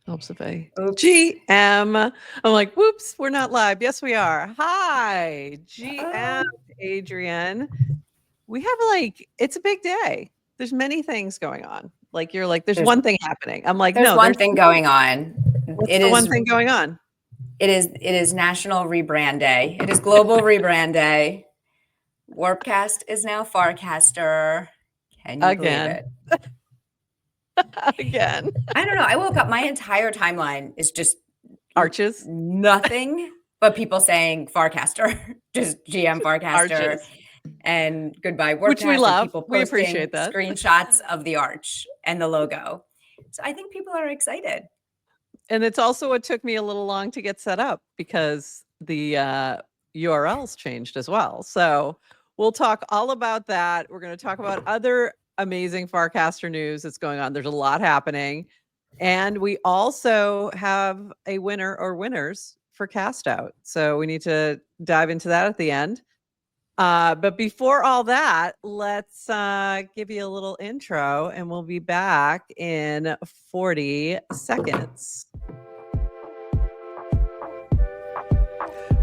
Helps if I Oops. GM. I'm like, whoops, we're not live. Yes, we are. Hi, GM Adrienne. We have it's a big day. There's many things going on. Like you're like, there's one thing happening. I'm like, There's no, one thing going on. What's the one thing going on? It is National Rebrand Day. It is Global Rebrand Day. Warpcast is now Farcaster. Can you believe it? Again. I don't know. I woke up, my entire timeline is just arches. Nothing but people saying Farcaster, just GM Farcaster. Arches. And goodbye Warpcast. Which we love. People we appreciate that. Screenshots of the arch and the logo. So I think people are excited. And it's also what took me a little long to get set up because the URLs changed as well. So we'll talk all about that. We're going to talk about other amazing Farcaster news that's going on. There's a lot happening. And we also have a winner or winners for CastOut. So we need to dive into that at the end. But before all that, let's give you a little intro and we'll be back in 40 seconds.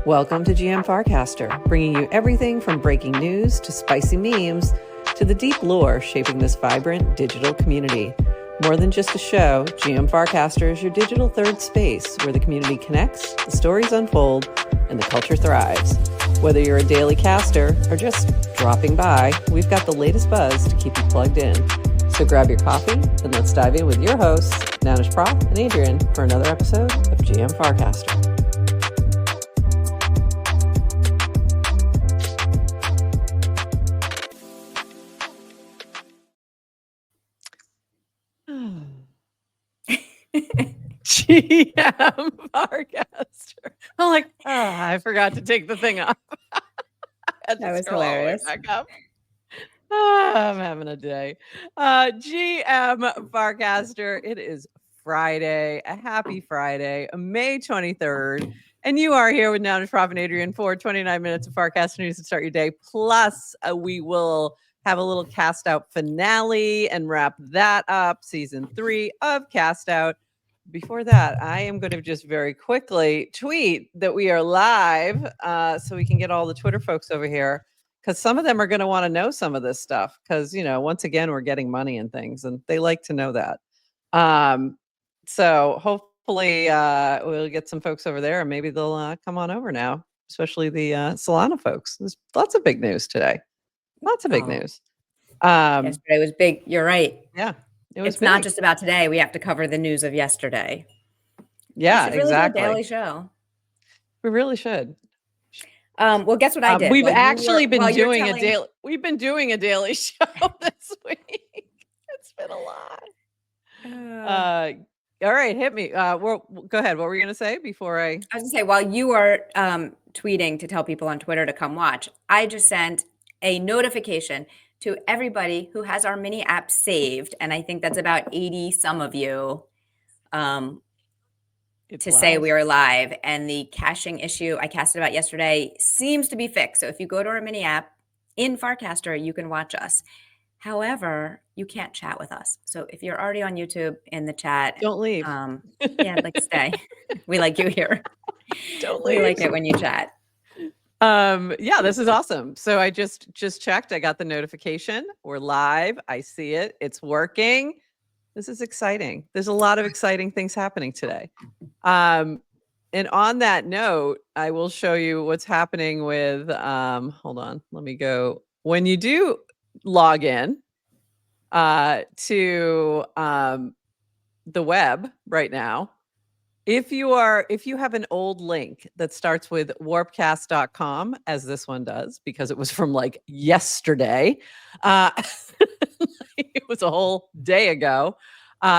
Welcome to GM Farcaster, bringing you everything from breaking news to spicy memes to the deep lore shaping this vibrant digital community. More than just a show, GM Farcaster is your digital third space where the community connects, the stories unfold, and the culture thrives. Whether you're a daily caster or just dropping by, we've got the latest buzz to keep you plugged in. So grab your coffee and let's dive in with your hosts, Nanish Prof and Adrienne, for another episode of GM Farcaster. GM Farcaster. I'm like, I forgot to take the thing off. That was hilarious. Back up. I'm having a day. GM Farcaster. It is Friday, a happy Friday, May 23rd. And you are here with Nanish Prof and Adrienne for 29 minutes of Farcaster news to start your day. Plus, we will have a little CastOut finale and wrap that up. Season 3 of CastOut. Before that, I am going to just very quickly tweet that we are live so we can get all the Twitter folks over here because some of them are going to want to know some of this stuff because, once again, we're getting money and things and they like to know that. So hopefully we'll get some folks over there and maybe they'll come on over now, especially the Solana folks. There's lots of big news today. Lots of big news. Yesterday was big. You're right. Yeah. It's big. Not just about today. We have to cover the news of yesterday. Yeah, really exactly. Do a daily show. We really should. Well, guess what I did? We've actually been doing a daily. We've been doing a daily show this week. It's been a lot. All right, hit me. Go ahead. What were you going to say before I? I was going to say while you are tweeting to tell people on Twitter to come watch, I just sent a notification to everybody who has our mini app saved, and I think that's about 80 some of you, to say we are live. And the caching issue I casted about yesterday seems to be fixed. So if you go to our mini app in Farcaster, you can watch us. However, you can't chat with us. So if you're already on YouTube in the chat, don't leave. Yeah, like stay. We like you here. Don't leave. We like it when you chat. Yeah, this is awesome. So I just checked. I got the notification. We're live. I see it. It's working. This is exciting. There's a lot of exciting things happening today. And on that note, I will show you what's happening with, hold on, let me go. When you do log in to the web right now, if you have an old link that starts with warpcast.com, as this one does, because it was from like yesterday, it was a whole day ago,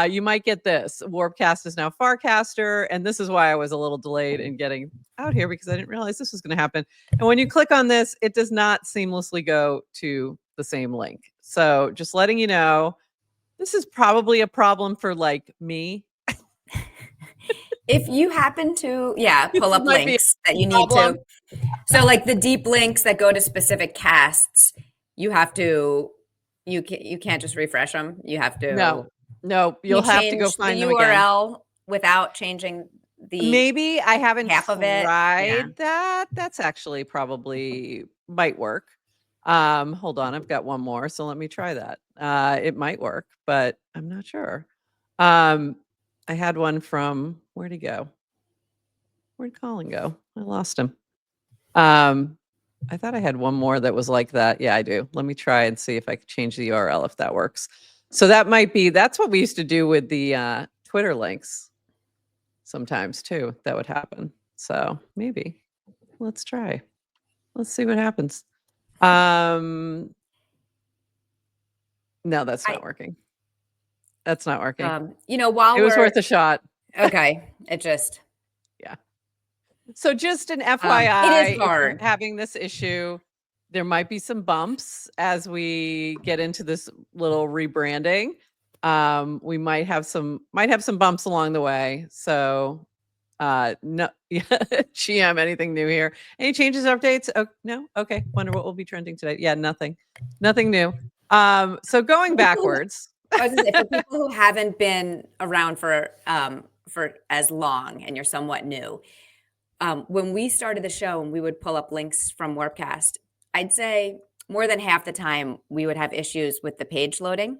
you might get this. Warpcast is now Farcaster, and this is why I was a little delayed in getting out here because I didn't realize this was going to happen. And when you click on this, it does not seamlessly go to the same link. So just letting you know, this is probably a problem for like me. If you happen to, pull up links that you need to. So like the deep links that go to specific casts, you have to, you can't just refresh them. You have to. No, you'll have to go find them again. URL without changing the Maybe I haven't half of it? tried that. That's actually probably might work. Hold on, I've got one more, so let me try that. It might work, but I'm not sure. I had one from where'd he go? Where'd Colin go? I lost him. I thought I had one more that was like that. Yeah, I do. Let me try and see if I can change the URL if that works. So that might be that's what we used to do with the Twitter links sometimes too. That would happen. So maybe let's try. Let's see what happens. No, that's not working. That's not working. While It was worth a shot. Okay, it just Yeah. So just an it FYI, is if you're hard. having this issue, there might be some bumps as we get into this little rebranding. We might have some bumps along the way. So no, yeah, GM, anything new here? Any changes or updates? Oh, no. Okay. Wonder what will be trending today. Yeah, nothing new. So going backwards. I was gonna say, for people who haven't been around for as long and you're somewhat new, when we started the show and we would pull up links from Warpcast, I'd say more than half the time we would have issues with the page loading.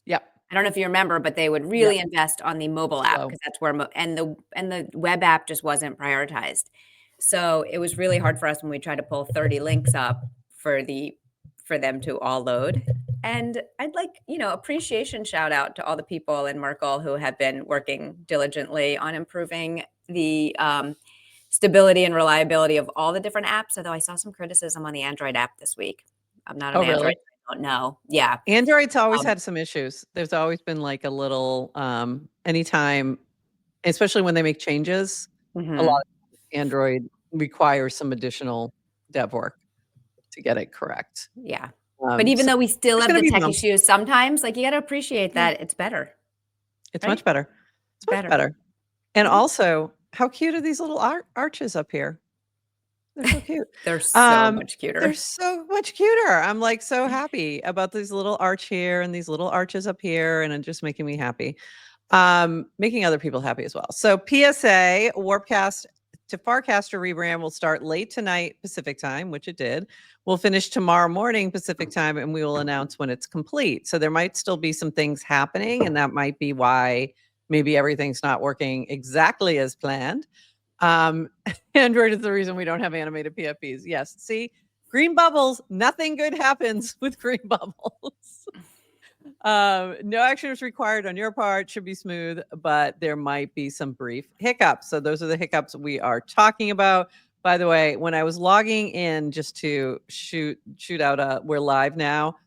Yep. I don't know if you remember, but they would really invest on the mobile app because that's where and the web app just wasn't prioritized. So it was really hard for us when we tried to pull 30 links up for them to all load. And I'd like, appreciation shout out to all the people in Merkle who have been working diligently on improving the stability and reliability of all the different apps. Although I saw some criticism on the Android app this week. I'm not an Android. Really? I don't know. Yeah. Android's always had some issues. There's always been like a little anytime, especially when they make changes, a lot of Android requires some additional dev work to get it correct. Yeah. But even though we still have the tech issues sometimes, like, you got to appreciate that it's better. It's much better. It's much better. And also, how cute are these little arches up here? They're so cute. They're so much cuter. They're so much cuter. I'm like so happy about this little arch here and these little arches up here, and it's just making me happy. Making other people happy as well. So PSA, Warpcast to Farcaster rebrand will start late tonight Pacific time, which it did. We'll finish tomorrow morning Pacific time, and we will announce when it's complete. So there might still be some things happening, and that might be why maybe everything's not working exactly as planned. Android is the reason we don't have animated PFPs. Yes. See, green bubbles, nothing good happens with green bubbles. No action is required on your part, should be smooth, but there might be some brief hiccups. So those are the hiccups we are talking about. By the way, when I was logging in just to shoot out we're live now,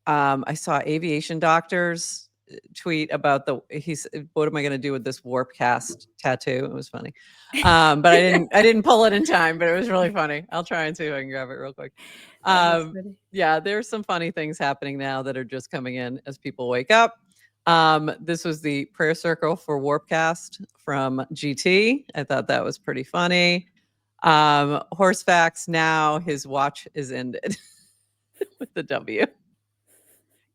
I saw Aviation Doctors tweet about he's what am I going to do with this Warpcast tattoo? It was funny. But I didn't pull it in time, but it was really funny. I'll try and see if I can grab it real quick. Yeah, there's some funny things happening now that are just coming in as people wake up. This was the prayer circle for Warpcast from GT. I thought that was pretty funny. Horse facts, now his watch is ended with the W.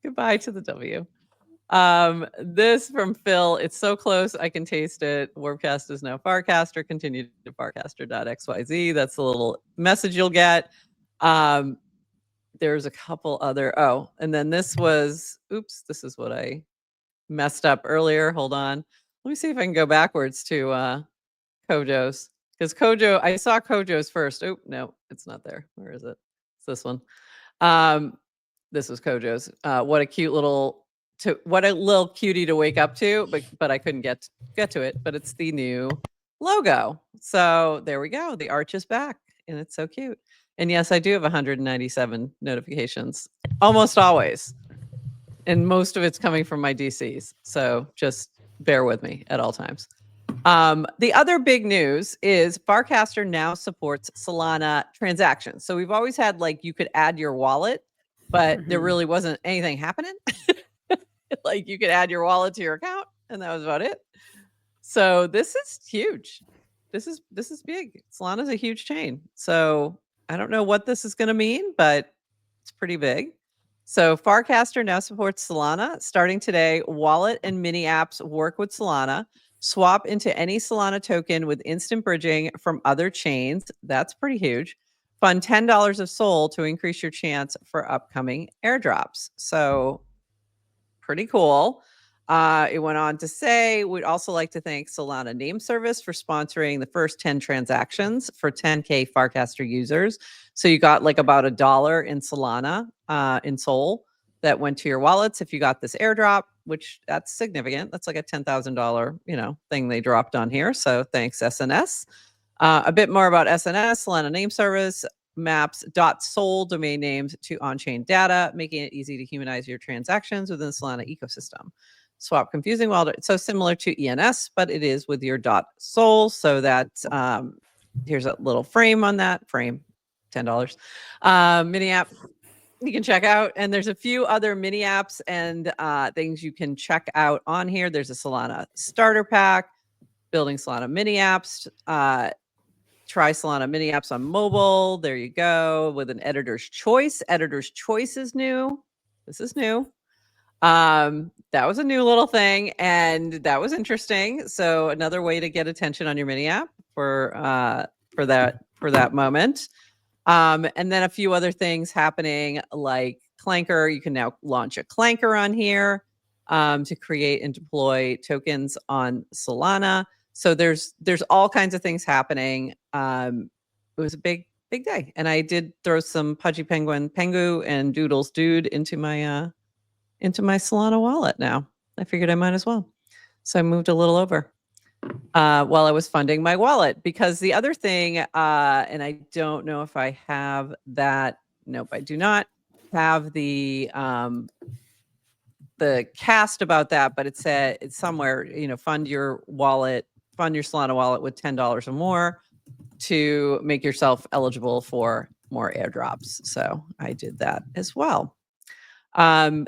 Goodbye to the W. This from Phil. It's so close. I can taste it. Warpcast is now Farcaster. Continue to farcaster.xyz. That's the little message you'll get. There's a couple other. Oh, and then this was, oops, this is what I messed up earlier. Hold on. Let me see if I can go backwards to Kojo's. Because Kojo, I saw Kojo's first. Oh, no, it's not there. Where is it? It's this one. This was Kojo's. What a little cutie to wake up to, but I couldn't get to it. But it's the new logo. So there we go. The arch is back, and it's so cute. And yes, I do have 197 notifications, almost always, and most of it's coming from my DCs. So just bear with me at all times. The other big news is Farcaster now supports Solana transactions. So we've always had you could add your wallet, but there really wasn't anything happening. Like you could add your wallet to your account, and that was about it. So this is huge. This is big. Solana's a huge chain. So I don't know what this is going to mean, but it's pretty big. So Farcaster now supports Solana. Starting today, wallet and mini apps work with Solana. Swap into any Solana token with instant bridging from other chains. That's pretty huge. Fund $10 of SOL to increase your chance for upcoming airdrops. So pretty cool. It went on to say, we'd also like to thank Solana Name Service for sponsoring the first 10 transactions for 10K Farcaster users. So you got like about $1 in Solana in SOL that went to your wallets if you got this airdrop, which that's significant. That's like a $10,000, thing they dropped on here. So thanks, SNS. A bit more about SNS, Solana Name Service maps .sol domain names to on-chain data, making it easy to humanize your transactions within the Solana ecosystem. Swap confusing wallet. So similar to ENS, but it is with your .sol. So that here's a little frame on that. Frame, $10. Mini app you can check out. And there's a few other mini apps and things you can check out on here. There's a Solana starter pack, building Solana mini apps. Try Solana mini apps on mobile. There you go. With an editor's choice. Editor's choice is new. This is new. That was a new little thing, and that was interesting. So another way to get attention on your mini app for that moment. And then a few other things happening like Clanker. You can now launch a Clanker on here to create and deploy tokens on Solana. So there's all kinds of things happening. It was a big day, and I did throw some Pudgy Penguin Pengu and Doodles Dude into my Solana wallet. Now I figured I might as well, so I moved a little over while I was funding my wallet. Because the other thing, and I don't know if I have that. Nope, I do not have the cast about that, but it said it's somewhere. Fund your Solana wallet with $10 or more to make yourself eligible for more airdrops. So I did that as well.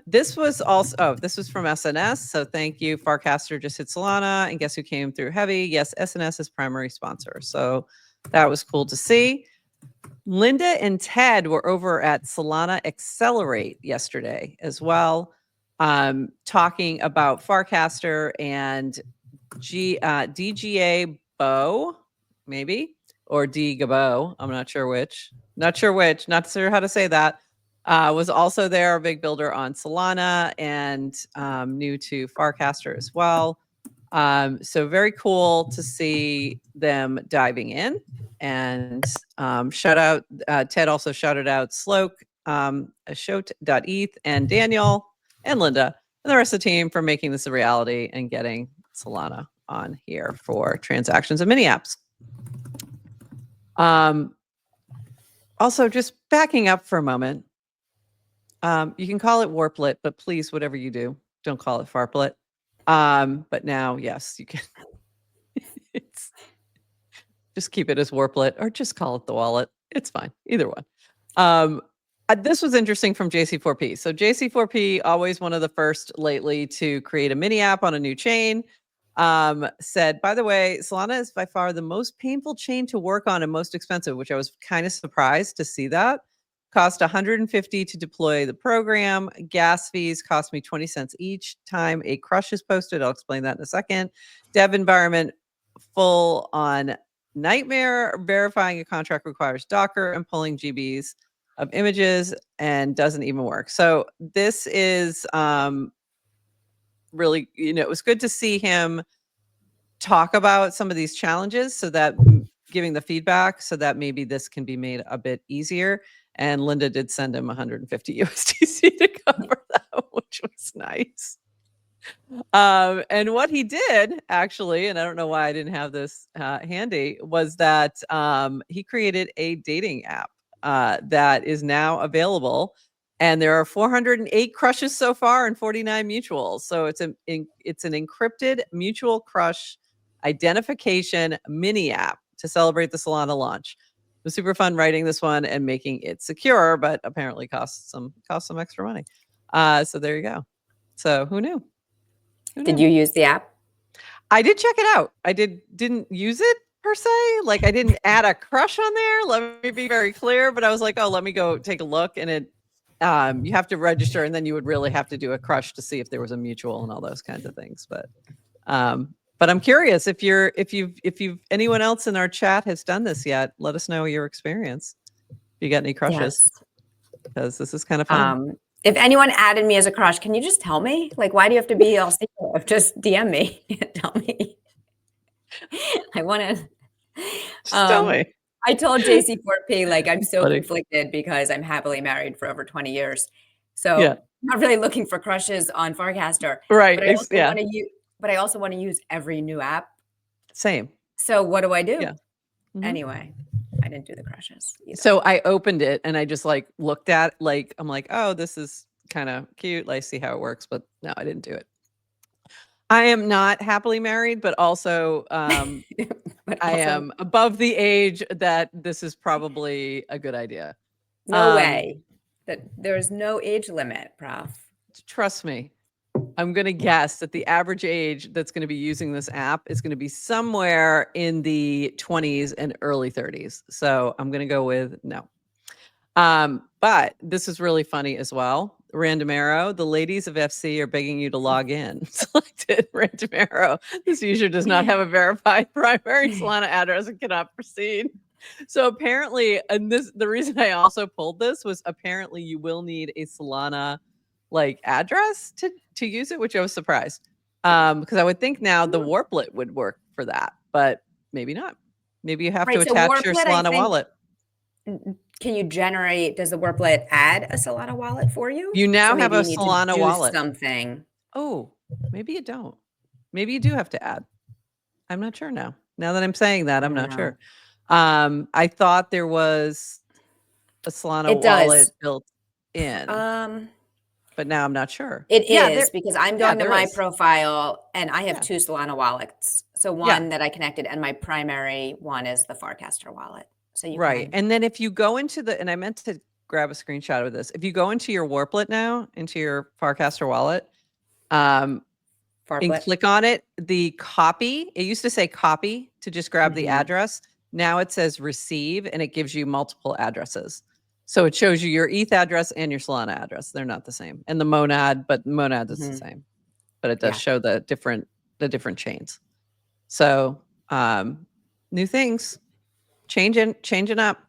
This was also, this was from SNS. So thank you. Farcaster just hit Solana, and guess who came through heavy? Yes, SNS is primary sponsor. So that was cool to see. Linda and Ted were over at Solana Accelerate yesterday as well, talking about Farcaster and DGA Bo, maybe, or D Gabo. I'm not sure which. Not sure how to say that. Was also there, a big builder on Solana and new to Farcaster as well. So very cool to see them diving in. And shout out, Ted also shouted out Sloke, Ashot.eth, and Daniel, and Linda, and the rest of the team for making this a reality and getting Solana on here for transactions and mini apps. Also, just backing up for a moment, you can call it Warplet, but please, whatever you do, don't call it farplet. But now, yes, you can. Just keep it as Warplet, or just call it the wallet. It's fine, either one. This was interesting from JC4P. So JC4P, always one of the first lately to create a mini app on a new chain, said, by the way, Solana is by far the most painful chain to work on and most expensive, which I was kind of surprised to see that. Cost $150 to deploy the program. Gas fees cost me 20 cents each time a crush is posted. I'll explain that in a second. Dev environment full on nightmare. Verifying a contract requires Docker and pulling GBs of images and doesn't even work. So this is really, it was good to see him talk about some of these challenges, so that giving the feedback so that maybe this can be made a bit easier. And Linda did send him 150 USDC to cover that, which was nice. And what he did, actually, and I don't know why I didn't have this handy, was that he created a dating app that is now available. And there are 408 crushes so far and 49 mutuals. So it's an encrypted mutual crush identification mini app to celebrate the Solana launch. It was super fun writing this one and making it secure, but apparently costs some extra money. So there you go. So who knew? Did you use the app? I did check it out. I didn't use it per se. Like, I didn't add a crush on there. Let me be very clear. But I was like, oh, let me go take a look. And it, you have to register, and then you would really have to do a crush to see if there was a mutual and all those kinds of things. But But I'm curious if anyone else in our chat has done this yet, let us know your experience. If you got any crushes, because this is kind of fun. If anyone added me as a crush, can you just tell me? Like, why do you have to be all secretive? Just DM me. Tell me. I want to. Just tell me. I told JC4P, like, I'm so Funny. conflicted because I'm happily married for over 20 years. So Yeah. I'm not really looking for crushes on Farcaster. Right. But I also want to use every new app. Same. So what do I do? Yeah. Mm-hmm. Anyway, I didn't do the crushes either. So I opened it and I just like looked at, like, I'm like, oh, this is kind of cute. Let's see how it works. But no, I didn't do it. I am not happily married, but also I am above the age that this is probably a good idea. No way. That there's no age limit, Prof. Trust me. I'm going to guess that the average age that's going to be using this app is going to be somewhere in the 20s and early 30s. So I'm going to go with no. But this is really funny as well. Random arrow, the ladies of FC are begging you to log in. Selected random arrow. This user does not have a verified primary Solana address and cannot proceed. So apparently, and the reason I also pulled this was apparently you will need a Solana like address to use it, which I was surprised. Because I would think now the Warplet would work for that, but maybe not. Maybe you have to attach your Solana wallet. Can you generate, does the Warplet add a Solana wallet for you? You now have a Solana wallet. Something. Oh, maybe you don't. Maybe you do have to add. I'm not sure now. Now that I'm saying that, I'm not sure. I thought there was a Solana wallet built in. But now I'm not sure. It is because I'm going to my profile and I have two Solana wallets. So one that I connected and my primary one is the Farcaster wallet. So you can. And then if you go into and I meant to grab a screenshot of this. If you go into your Warplet now, into your Farcaster wallet, and click on it, the copy, it used to say copy to just grab the address. Now it says receive and it gives you multiple addresses. So it shows you your ETH address and your Solana address. They're not the same. And the monad, but monad is the same. But it does show the different chains. So new things. Changing up.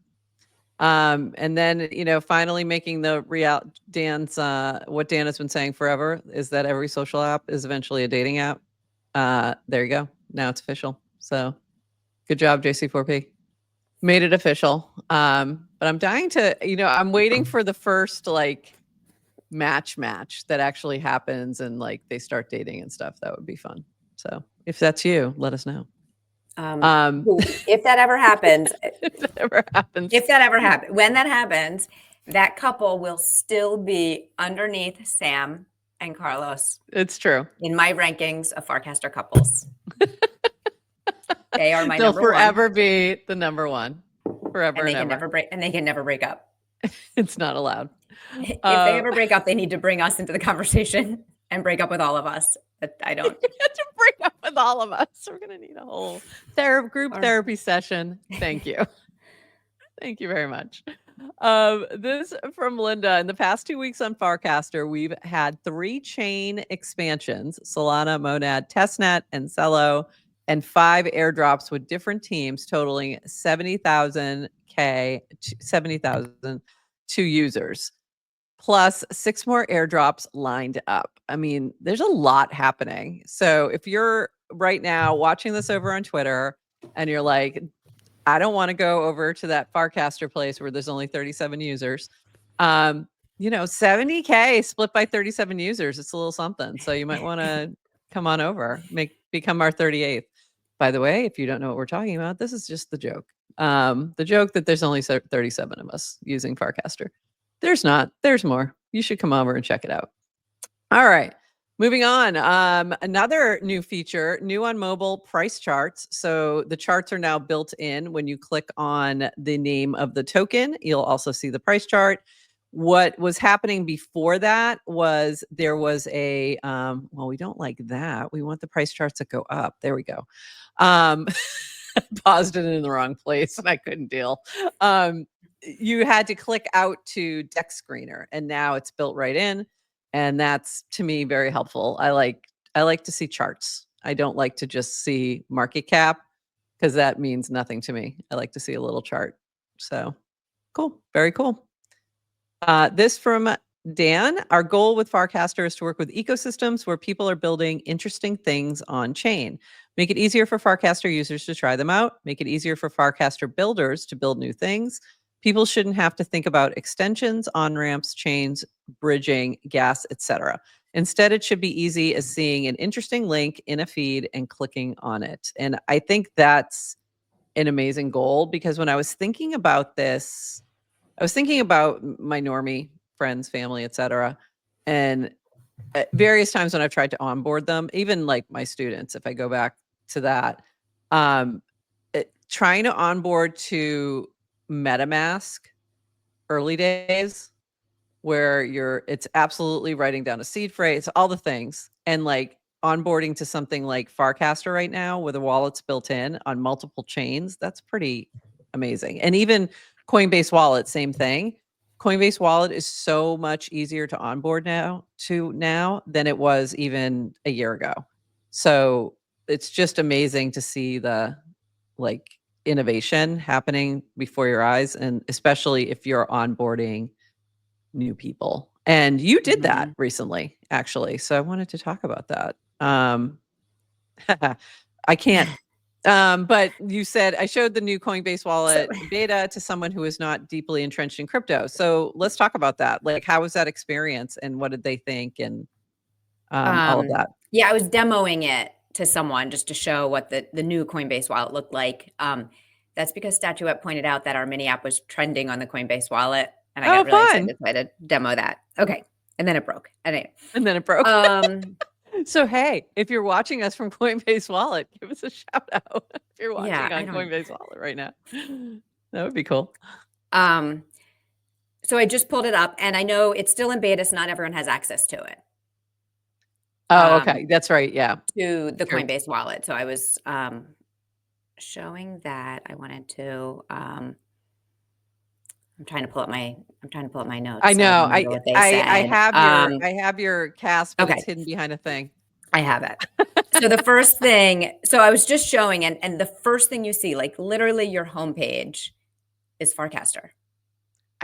And then, finally making the Dan's, what Dan has been saying forever is that every social app is eventually a dating app. There you go. Now it's official. So good job, JC4P. Made it official. But I'm dying to, I'm waiting for the first match that actually happens and they start dating and stuff. That would be fun. So if that's you, let us know. If that ever happens, when that happens, that couple will still be underneath Sam and Carlos. It's true. In my rankings of Farcaster couples. They are my They'll number forever one. Be the number one. Forever and ever. And they can never break up. It's not allowed. If they ever break up, they need to bring us into the conversation and break up with all of us. But I don't. To break up with all of us. We're going to need a whole group therapy session. Thank you. Thank you very much. This from Linda. In the past 2 weeks on Farcaster, we've had 3 chain expansions, Solana, Monad, Testnet, and Celo, and 5 airdrops with different teams totaling 70,000 to users. Plus 6 more airdrops lined up. I mean, there's a lot happening. So if you're right now watching this over on Twitter and you're like, I don't want to go over to that Farcaster place where there's only 37 users. 70K split by 37 users. It's a little something. So you might want to come on over, become our 38th. By the way, if you don't know what we're talking about, this is just the joke. The joke that there's only 37 of us using Farcaster. There's not. There's more. You should come over and check it out. All right. Moving on. Another new feature, new on mobile, price charts. So the charts are now built in. When you click on the name of the token, you'll also see the price chart. What was happening before that was there was a, we don't like that. We want the price charts that go up. There we go. I paused it in the wrong place and I couldn't deal. You had to click out to Deck Screener, and now it's built right in, and that's to me very helpful. I like to see charts. I don't like to just see market cap because that means nothing to me. I like to see a little chart. So cool. Very cool. This from Dan. Our goal with Farcaster is to work with ecosystems where people are building interesting things on chain. Make it easier for Farcaster users to try them out. Make it easier for Farcaster builders to build new things. People shouldn't have to think about extensions, on-ramps, chains, bridging, gas, etc. Instead, it should be easy as seeing an interesting link in a feed and clicking on it. And I think that's an amazing goal, because when I was thinking about this, I was thinking about my normie friends, family, etc. And at various times when I've tried to onboard them, even like my students, if I go back to that, trying to onboard to MetaMask early days, where it's absolutely writing down a seed phrase, all the things, and like onboarding to something like Farcaster right now with a wallet's built in on multiple chains, that's pretty amazing. And even Coinbase Wallet, same thing. Coinbase Wallet is so much easier to onboard now than it was even a year ago. So it's just amazing to see the like innovation happening before your eyes, and especially if you're onboarding new people. And you did that recently, actually. So I wanted to talk about that. I can't. But you said I showed the new Coinbase Wallet beta to someone who is not deeply entrenched in crypto. So let's talk about that. Like, how was that experience, and what did they think, and all of that? Yeah, I was demoing it to someone just to show what the new Coinbase Wallet looked like. That's because Statuette pointed out that our mini app was trending on the Coinbase Wallet, and I got really excited to demo that. Okay, and then it broke. Anyway. And then it broke. So hey, if you're watching us from Coinbase Wallet, give us a shout out. If you're watching on Coinbase Wallet right now, that would be cool. So I just pulled it up, and I know it's still in beta, so not everyone has access to it. Oh, okay, that's right. Yeah, to the Coinbase Wallet. So I was showing that. I wanted to. I'm trying to pull up my notes. I know. I have your cast, but it's hidden behind a thing. I have it. So the first thing, so I was just showing, and the first thing you see, like literally your homepage, is Farcaster.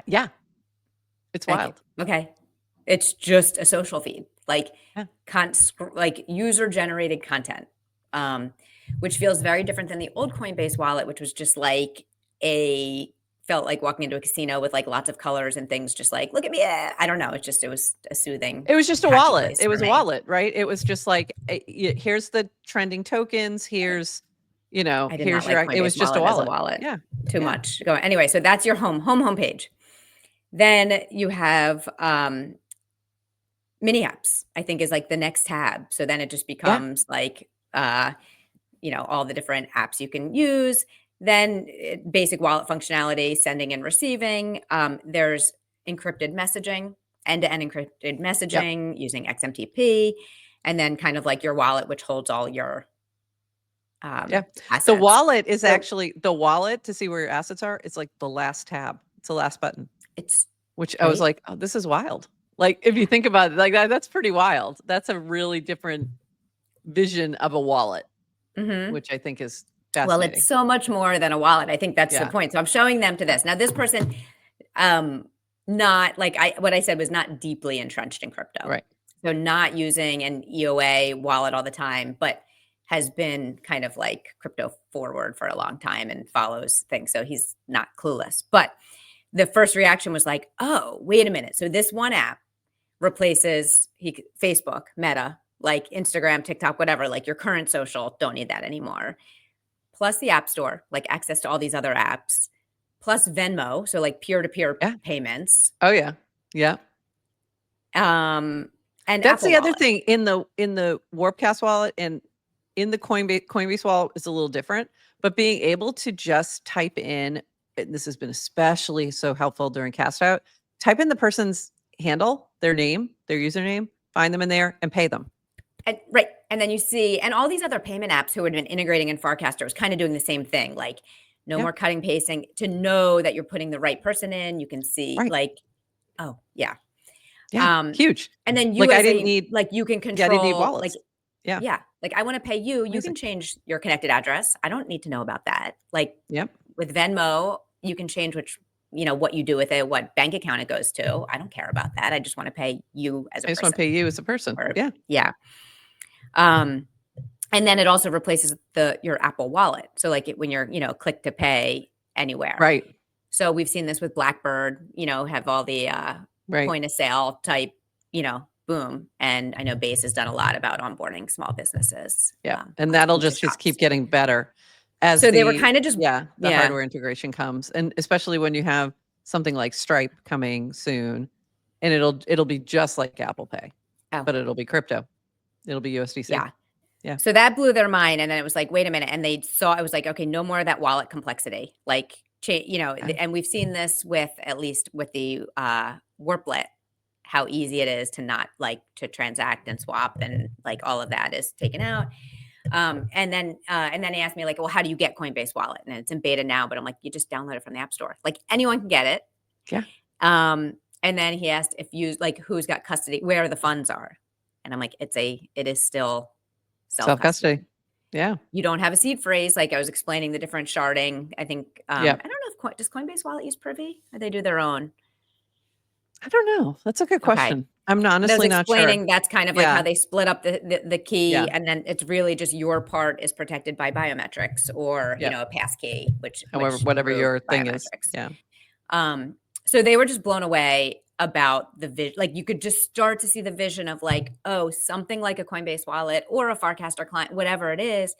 Yeah, it's wild. Okay, it's just a social feed, like like user generated content, which feels very different than the old Coinbase Wallet, which was just like felt like walking into a casino with like lots of colors and things, just like, look at me. I don't know. It was a soothing. It was just a wallet. It was a wallet, right? It was just like, here's the trending tokens. Here's, here's your, it was just a wallet. Yeah. Too much. Go anyway. So that's your homepage. Then you have mini apps, I think, is like the next tab. So then it just becomes like, all the different apps you can use. Then basic wallet functionality, sending and receiving. There's encrypted messaging, end-to-end encrypted messaging using XMTP, and then kind of like your wallet, which holds all your assets. The wallet is actually the wallet to see where your assets are. It's like the last tab. It's the last button. I was like, oh, this is wild. Like, if you think about it like that, that's pretty wild. That's a really different vision of a wallet, which I think is fascinating. Well, it's so much more than a wallet. I think that's the point. So I'm showing them to this. Now, this person, not like what I said was not deeply entrenched in crypto. Right. So not using an EOA wallet all the time, but has been kind of like crypto forward for a long time and follows things. So he's not clueless. But the first reaction was like, oh, wait a minute. So this one app replaces Facebook, Meta, like Instagram, TikTok, whatever, like your current social, don't need that anymore. Plus the App Store, like access to all these other apps, plus Venmo, so like peer-to-peer payments. Oh yeah, yeah. And that's Apple the other Wallet. thing in the Warpcast wallet and in the Coinbase wallet is a little different. But being able to just type in, and this has been especially so helpful during CastOut, type in the person's handle, their name, their username, find them in there, and pay them. Right. And then you see, and all these other payment apps who had been integrating in Farcaster was kind of doing the same thing. Like no more cutting, pasting, to know that you're putting the right person in. You can see like, oh yeah. Yeah. Huge. And then you, I didn't need, like you can control, I didn't need wallets. like Yeah. Yeah. Like I want to pay you. You Amazing. can change your connected address. I don't need to know about that. Like Yep. with Venmo, you can change what you do with it, what bank account it goes to. I don't care about that. I just want to pay you as a I just want to person. pay you as a person. Or, Yeah. yeah. And then it also replaces your Apple Wallet. So like when you're, click to pay anywhere. Right. So we've seen this with Blackbird, have all the Right. point of sale type, boom. And I know Base has done a lot about onboarding small businesses. Yeah. And that'll into just keep shops. getting better as So they were kind of just the hardware integration comes. And especially when you have something like Stripe coming soon, and it'll be just like Apple Pay, but it'll be crypto. It'll be USDC. Yeah. Yeah. So that blew their mind. And then it was like, wait a minute. And they saw, I was like, okay, no more of that wallet complexity. Like, and we've seen this at least with the Warplet, how easy it is to not like to transact and swap, and like all of that is taken out. And then he asked me like, well, how do you get Coinbase Wallet? And it's in beta now, but I'm like, you just download it from the App Store. Like anyone can get it. Yeah. And then he asked who's got custody, where the funds are. And I'm like, it is still self-custody. Yeah. You don't have a seed phrase. Like I was explaining the different sharding. I think, I don't know does Coinbase Wallet use Privy, or they do their own? I don't know. That's a good question. Okay. I'm honestly not sure. That's kind of like how they split up the key, and then it's really just your part is protected by biometrics or a pass key, whatever your thing is. Yeah. So they were just blown away about the vision. Like you could just start to see the vision of like, oh, something like a Coinbase Wallet or a Farcaster client, whatever it is,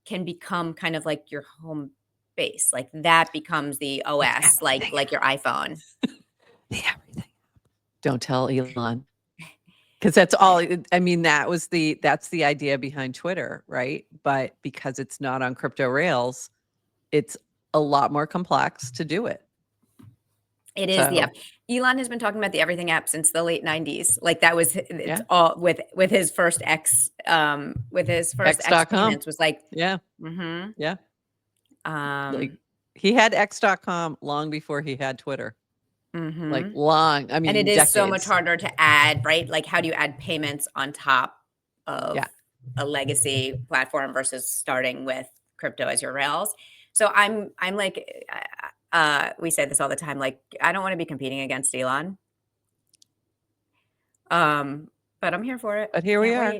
can become kind of like your home base. Like that becomes the OS, like your iPhone. The everything. Don't tell Elon. Because that's all. I mean, that's the idea behind Twitter, right? But because it's not on crypto rails, it's a lot more complex to do it. It is the app. Elon has been talking about the everything app since the late 90s. Like that was all with his first X payments was like like he had X.com long before he had Twitter. Like long. I mean, and it decades. is so much harder to add, right? Like how do you add payments on top of a legacy platform versus starting with crypto as your rails? So I'm like, we say this all the time. Like, I don't want to be competing against Elon. But I'm here for it. But here we are.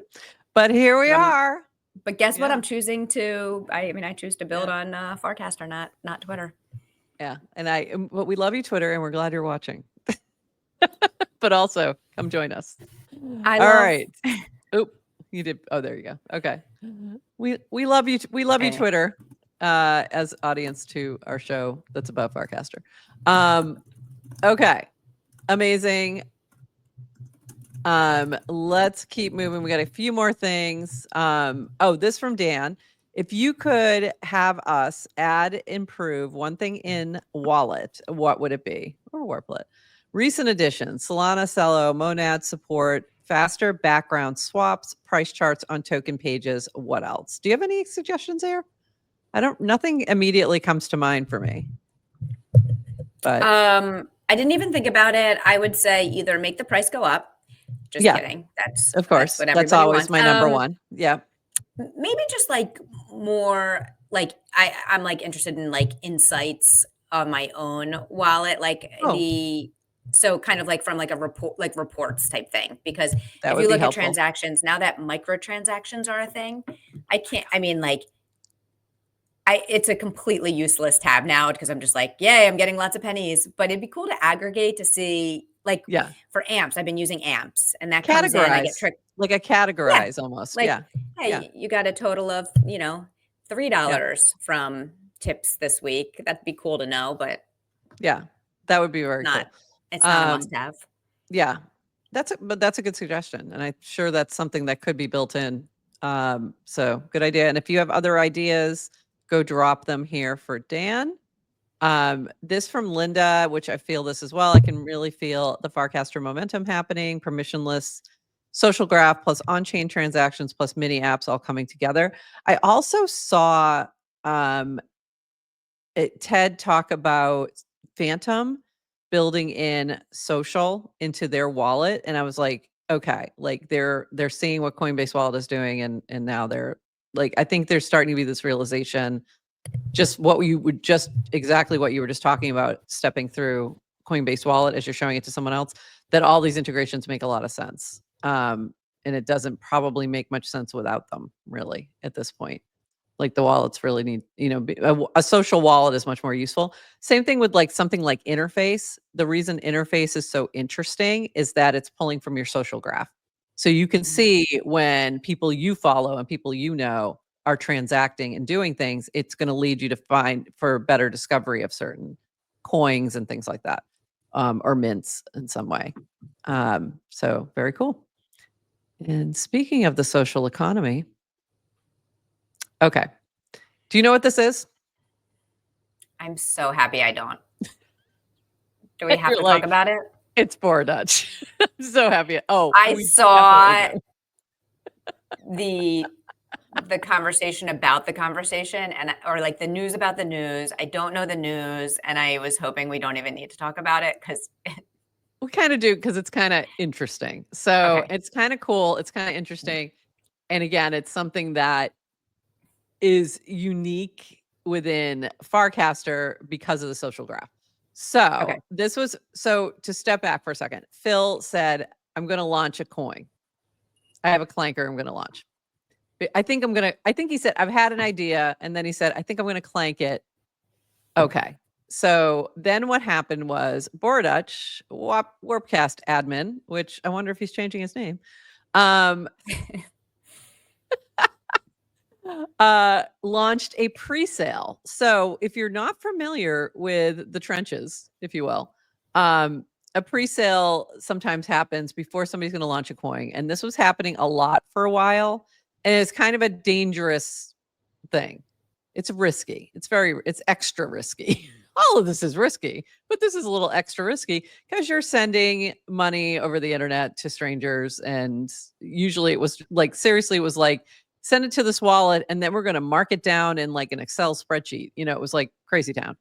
But here we are. But guess what? I'm choosing to. I choose to build on Farcaster, not Twitter. Yeah, and we love you, Twitter, and we're glad you're watching. But also, come join us. All right. Oop, you did. Oh, there you go. Okay. We love you. We love you, Twitter, as audience to our show that's above Farcaster. Okay. Amazing. Let's keep moving. We got a few more things. This from Dan. If you could have us improve one thing in Wallet, what would it be? Or Warplet? Recent additions: Solana, Celo, Monad support, faster background swaps, price charts on token pages. What else? Do you have any suggestions there? Nothing immediately comes to mind for me. But I didn't even think about it. I would say either make the price go up. Just kidding. That's of course. That's always wants. My number one. Yeah. Maybe just like more like I'm like interested in like insights on my own wallet, like so kind of like from like a report, like reports type thing, because if you look at transactions now that microtransactions are a thing, it's a completely useless tab now because I'm just like, yay, I'm getting lots of pennies, but it'd be cool to aggregate to see like for amps. I've been using amps and that comes in, I get tricked. Like a categorize almost. Like, hey, you got a total of, $3 from tips this week. That'd be cool to know, but that would be very cool. It's not a must have. Yeah. That's a good suggestion. And I'm sure that's something that could be built in. So good idea. And if you have other ideas, go drop them here for Dan. This from Linda, which I feel this as well. I can really feel the Farcaster momentum happening, permissionless social graph plus on-chain transactions plus mini apps all coming together. I also saw Ted talk about Phantom building in social into their wallet. And I was like, okay, like they're seeing what Coinbase Wallet is doing, and now they're like, I think there's starting to be this realization, just exactly what you were just talking about, stepping through Coinbase Wallet as you're showing it to someone else, that all these integrations make a lot of sense. And it doesn't probably make much sense without them, really, at this point. Like the wallets really need, a social wallet is much more useful. Same thing with like something like Interface. The reason Interface is so interesting is that it's pulling from your social graph. So you can see when people you follow and people you know are transacting and doing things, it's going to lead you to find for better discovery of certain coins and things like that, or mints in some way. So very cool. And speaking of the social economy, okay. Do you know what this is? I'm so happy I don't. Do we have You're to like, talk about it? it's poor Dutch. I'm so happy. Oh, I we saw definitely the conversation about the conversation, or like the news about the news. I don't know the news, and I was hoping we don't even need to talk about it because we kind of do, because it's kind of interesting. So okay. it's kind of cool. It's kind of interesting. And again, it's something that is unique within Farcaster because of the social graph. So to step back for a second, Phil said, I'm going to launch a coin. I have a clanker I'm going to launch. I think he said, I've had an idea. And then he said, I think I'm going to clank it. Okay. So then what happened was Bordach, Warpcast admin, which I wonder if he's changing his name, launched a pre-sale. So if you're not familiar with the trenches, if you will, a pre-sale sometimes happens before somebody's going to launch a coin. And this was happening a lot for a while. And it's kind of a dangerous thing. It's risky. It's extra risky. All of this is risky, but this is a little extra risky because you're sending money over the internet to strangers. And usually it was like, seriously, it was like, send it to this wallet and then we're going to mark it down in like an Excel spreadsheet. It was like crazy town.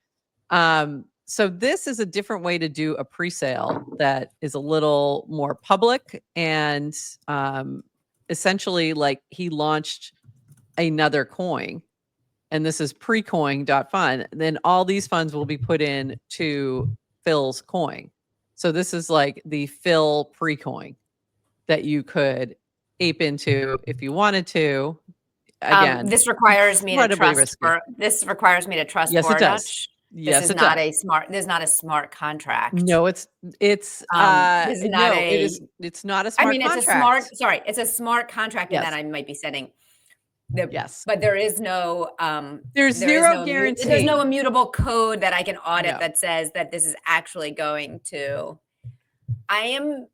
So this is a different way to do a pre-sale that is a little more public, and essentially like he launched another coin, and this is precoin.fund. Then all these funds will be put in to Phil's coin. So this is like the Phil precoin that you could ape into if you wanted to. Again, this requires me to trust. This requires me to trust. Yes, it does. Yes, this is not a smart. This is not a smart contract. No, it's this is not it's not a smart. I mean, contract. It's a smart. Sorry, it's a smart contract, yes. and that I might be setting. Yes, but there is no. There's zero guarantee. There's no immutable code that I can audit that says that this is actually going to. I am.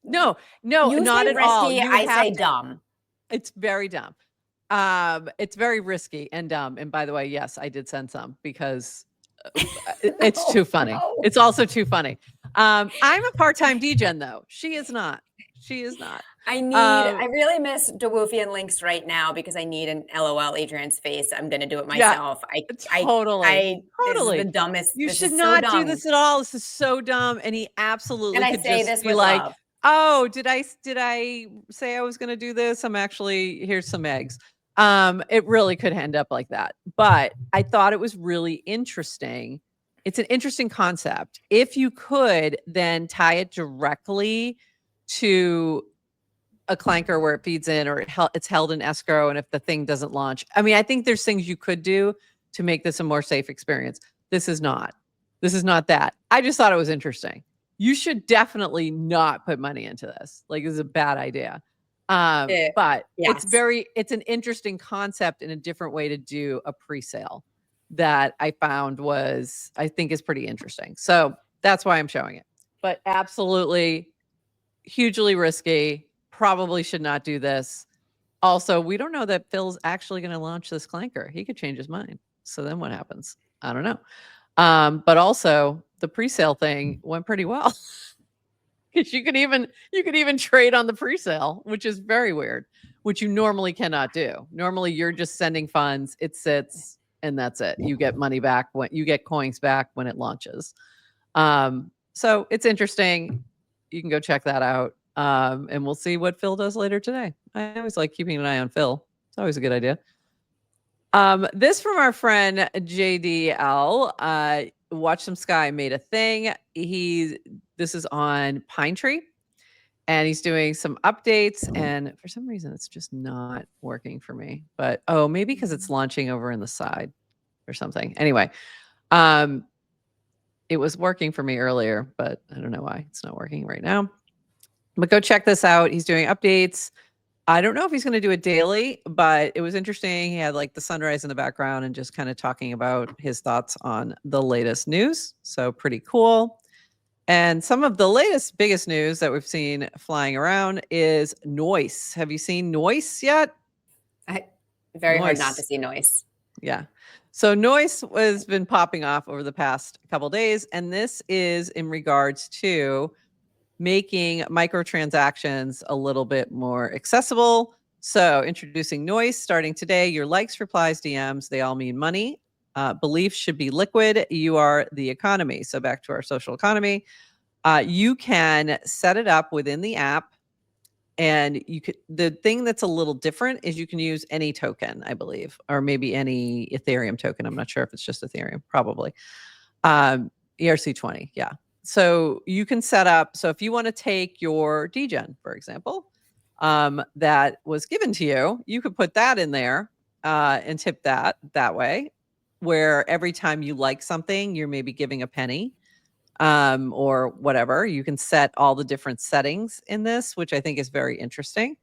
No, not at risky, all. I say dumb. It's very dumb. It's very risky and dumb. And by the way, yes, I did send some because it's too funny. No. It's also too funny. I'm a part-time DGen though. She is not. I really miss DeWolfian links right now because I need an LOL Adrienne's face. I'm going to do it myself. Yeah, totally. This is the dumbest. You should not do this at all. This is so dumb. And he absolutely could say just this be like, love. Oh, did I say I was going to do this? Here's some eggs. It really could end up like that. But I thought it was really interesting. It's an interesting concept. If you could then tie it directly to a clanker where it feeds in, or it's held in escrow, and if the thing doesn't launch, I mean, I think there's things you could do to make this a more safe experience. This is not that. I just thought it was interesting. You should definitely not put money into this. Like, it's a bad idea. But yes. It's an interesting concept and a different way to do a pre-sale that I found I think is pretty interesting. So that's why I'm showing it. But absolutely hugely risky. Probably should not do this. Also, we don't know that Phil's actually going to launch this clanker. He could change his mind. So then what happens? I don't know. But also the pre-sale thing went pretty well. Because you could even trade on the pre-sale, which is very weird, which you normally cannot do. Normally you're just sending funds, it sits, and that's it. You get money back when you get coins back when it launches. So it's interesting. You can go check that out. And we'll see what Phil does later today. I always like keeping an eye on Phil. It's always a good idea. This from our friend JDL. Watch Some Sky made a thing. This is on Pine Tree, and he's doing some updates. And for some reason, it's just not working for me. But maybe because it's launching over in the side or something. Anyway, it was working for me earlier, but I don't know why it's not working right now. But go check this out. He's doing updates. I don't know if he's going to do it daily, but it was interesting. He had like the sunrise in the background and just kind of talking about his thoughts on the latest news. So pretty cool. And some of the latest, biggest news that we've seen flying around is Noice. Have you seen Noice yet? Very hard not to see Noice. Yeah. So Noice has been popping off over the past couple days, and this is in regards to making microtransactions a little bit more accessible. So introducing Noice starting today. Your likes, replies, DMs, they all mean money. Beliefs should be liquid. You are the economy. So back to our social economy. You can set it up within the app. And the thing that's a little different is you can use any token, I believe, or maybe any Ethereum token. I'm not sure if it's just Ethereum, probably. ERC20, yeah. So you can set up, so if you want to take your DGen, for example, that was given to you, you could put that in there and tip that way, where every time you like something, you're maybe giving a penny or whatever. You can set all the different settings in this, which I think is very interesting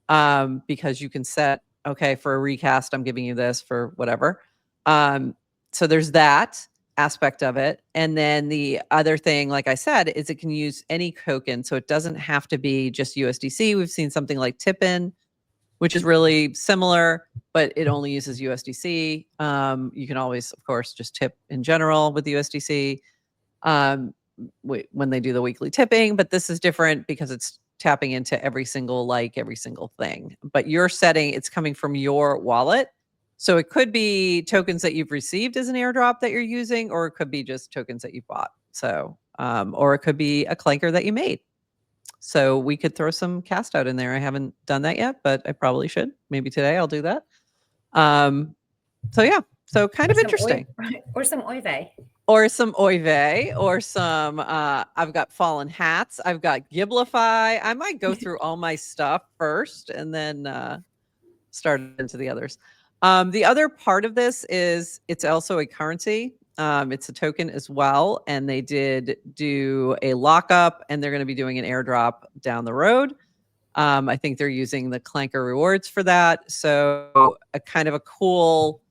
because you can set, okay, for a recast, I'm giving you this for whatever. So there's that aspect of it. And then the other thing, like I said, is it can use any token. So it doesn't have to be just USDC. We've seen something like Tippin, which is really similar, but it only uses USDC. You can always, of course, just tip in general with USDC when they do the weekly tipping, but this is different because it's tapping into every single thing. But you're setting, it's coming from your wallet. So it could be tokens that you've received as an airdrop that you're using, or it could be just tokens that you bought. So, or it could be a clanker that you made. So we could throw some CastOut in there. I haven't done that yet, but I probably should. Maybe today I'll do that. So yeah, so kind of interesting. Or some Oive. Or some Oive, or some, I've got Fallen Hats. I've got Giblify. I might go through all my stuff first and then start into the others. The other part of this is it's also a currency. It's a token as well. And they did do a lockup, and they're going to be doing an airdrop down the road. I think they're using the Clanker rewards for that. So a kind of a cool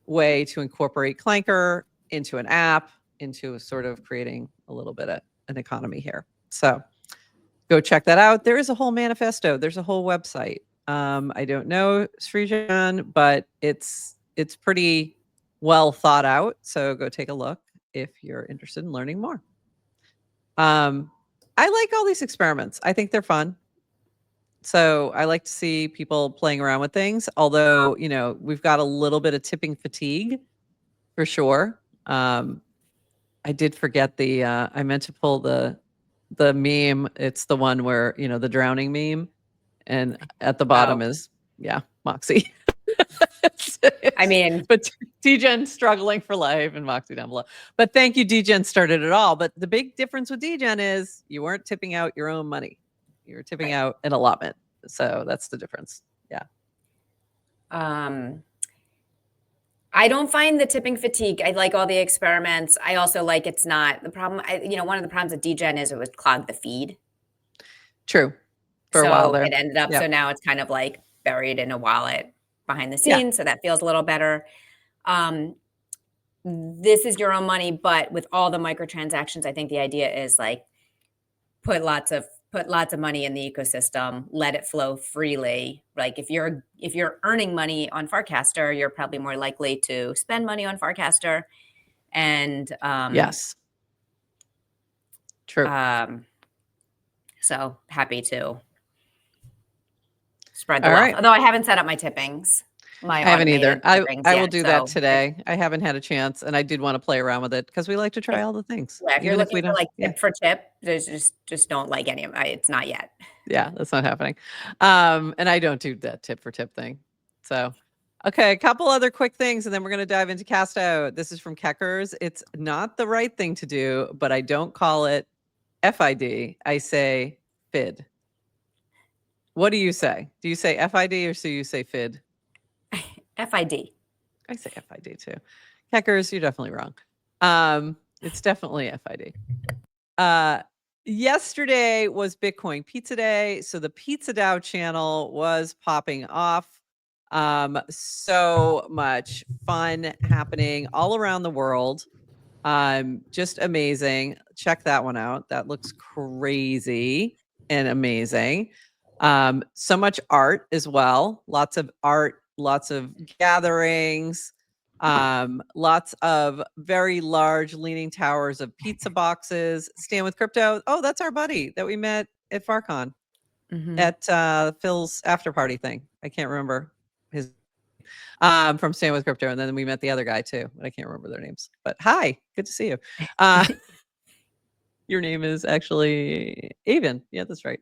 way to incorporate Clanker into an app, into sort of creating a little bit of an economy here. So go check that out. There is a whole manifesto. There's a whole website. I don't know, Srijan, but it's pretty well thought out. So go take a look if you're interested in learning more. I like all these experiments. I think they're fun. So I like to see people playing around with things, although, you know, we've got a little bit of tipping fatigue for sure. I did forget I meant to pull the meme. It's the one where, you know, the drowning meme. And at the bottom is, yeah, Moxie. I mean, but DGen struggling for life and Moxie down below. But thank you, DGen started it all. But the big difference with DGen is you weren't tipping out your own money. You were tipping out an allotment. So that's the difference. Yeah. I don't find the tipping fatigue. I like all the experiments. I also like it's not the problem. One of the problems with DGen is it would clog the feed. True. For a while there. It ended up, so now it's kind of like buried in a wallet behind the scenes. So that feels a little better. This is your own money, but with all the microtransactions, I think the idea is like put lots of money in the ecosystem, let it flow freely. Like if you're earning money on Farcaster, you're probably more likely to spend money on Farcaster. And yes. True. So happy to spread the wealth. Although I haven't set up my tippings. my I haven't either. automated musings I will yet. do that today. I haven't had a chance, and I did want to play around with it because we like to try all the things, Yeah, if you're even if looking we for don't. like Yeah, tip for tip, there's just don't like any of it. It's not yet. yeah, that's not happening. And I don't do that tip for tip thing. So, okay, a couple other quick things, and then we're going to dive into CastOut. This is from Keckers. It's not the right thing to do, but I don't call it FID. I say FID. What do you say? Do you say FID or do you say FID? FID. I say FID too. Keckers, you're definitely wrong. It's definitely FID. Yesterday was Bitcoin Pizza Day, so the PizzaDAO channel was popping off. So much fun happening all around the world. Just amazing. Check that one out. That looks crazy and amazing. So much art as well. Lots of art, lots of gatherings, lots of very large leaning towers of pizza boxes. Stand with Crypto. Oh, that's our buddy that we met at FarCon at Phil's after party thing. I can't remember his from Stand with Crypto, and then we met the other guy too, but I can't remember their names. But hi, good to see you. Your name is actually Avon. Yeah, that's right.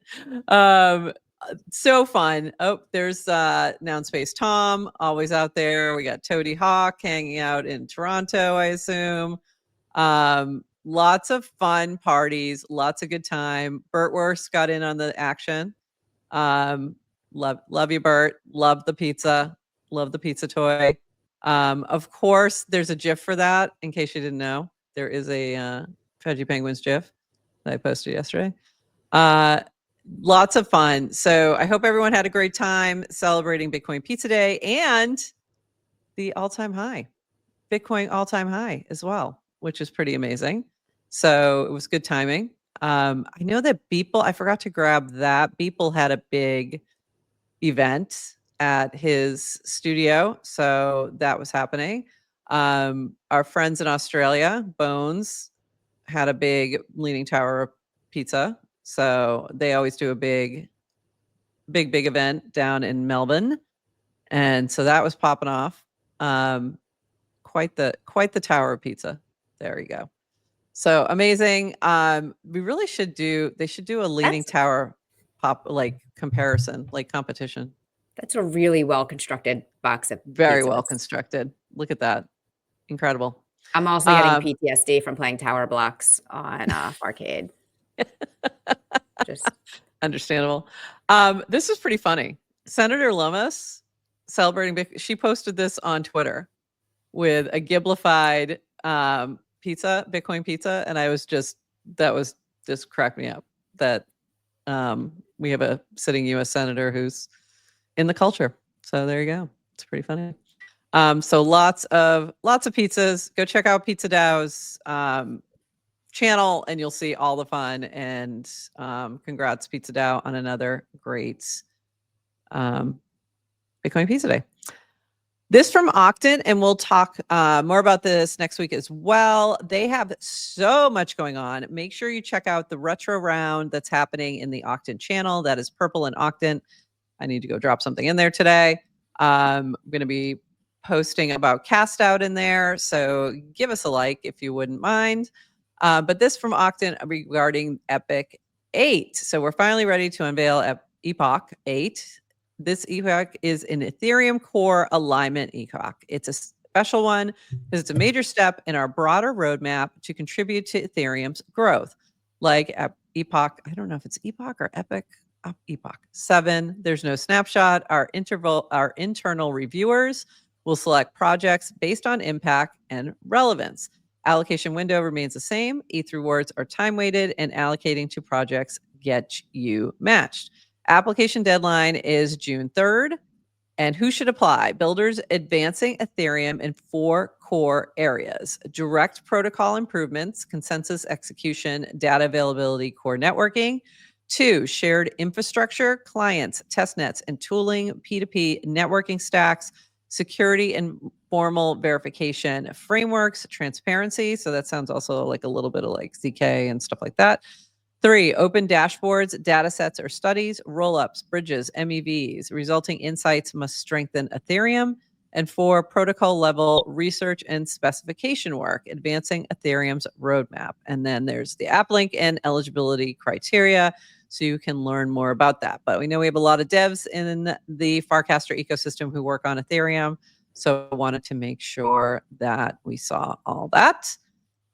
So fun. Oh, there's Noun Space Tom, always out there. We got Toady Hawk hanging out in Toronto, I assume. Lots of fun parties, lots of good time. Burtworth got in on the action. Love you, Bert. Love the pizza. Love the pizza toy. Of course, there's a GIF for that. In case you didn't know, there is a Veggie Penguins GIF that I posted yesterday. Lots of fun. So I hope everyone had a great time celebrating Bitcoin Pizza Day and the all-time high, Bitcoin all-time high as well, which is pretty amazing. So it was good timing. I know that Beeple, I forgot to grab that. Beeple had a big event at his studio. So that was happening. Our friends in Australia, Bones, had a big leaning tower of pizza. So they always do a big event down in Melbourne. And so that was popping off. Quite the tower of pizza. There you go. So amazing. We really should they should do a leaning tower like comparison, like competition. That's a really well constructed box of Very pizzas. well constructed. Look at that. Incredible. I'm also getting PTSD from playing tower blocks on Farcade. Just understandable. This is pretty funny. Senator Lummis celebrating. She posted this on Twitter with a giblified pizza, Bitcoin pizza, and that was just cracked me up that we have a sitting U.S. senator who's in the culture. So there you go. It's pretty funny. So lots of pizzas. Go check out PizzaDAO's channel, and you'll see all the fun. And congrats, PizzaDAO, on another great Bitcoin Pizza Day. This from Octant, and we'll talk more about this next week as well. They have so much going on. Make sure you check out the retro round that's happening in the Octant channel. That is Purple and Octant. I need to go drop something in there today. I'm going to be posting about CastOut in there, so give us a like if you wouldn't mind. But this from Octant regarding Epoch 8. So we're finally ready to unveil Epoch 8. This epoch is an Ethereum core alignment epoch. It's a special one because it's a major step in our broader roadmap to contribute to Ethereum's growth. Like Epoch, I don't know if it's Epoch or Epoch. Epoch 7. There's no snapshot. Our internal reviewers will select projects based on impact and relevance. Allocation window remains the same. ETH rewards are time weighted, and allocating to projects get you matched. Application deadline is June 3rd. And who should apply? Builders advancing Ethereum in 4 core areas: direct protocol improvements, consensus execution, data availability, core networking. 2, shared infrastructure, clients, testnets, and tooling, P2P networking stacks, security and formal verification frameworks, transparency. So that sounds also like a little bit of like ZK and stuff like that. 3, open dashboards, data sets, or studies, roll-ups, bridges, MEVs. Resulting insights must strengthen Ethereum. And 4, protocol-level research and specification work, advancing Ethereum's roadmap. And then there's the app link and eligibility criteria, so you can learn more about that. But we know we have a lot of devs in the Farcaster ecosystem who work on Ethereum, so I wanted to make sure that we saw all that.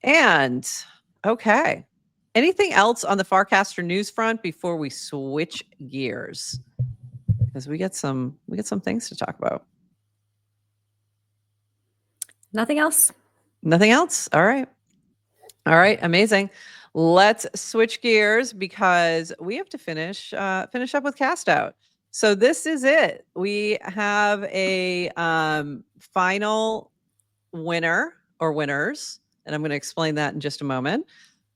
And okay, anything else on the Farcaster news front before we switch gears? Because we get some things to talk about. Nothing else? Nothing else? All right. All right, amazing. Let's switch gears because we have to finish up with CastOut. So this is it. We have a final winner or winners, and I'm going to explain that in just a moment.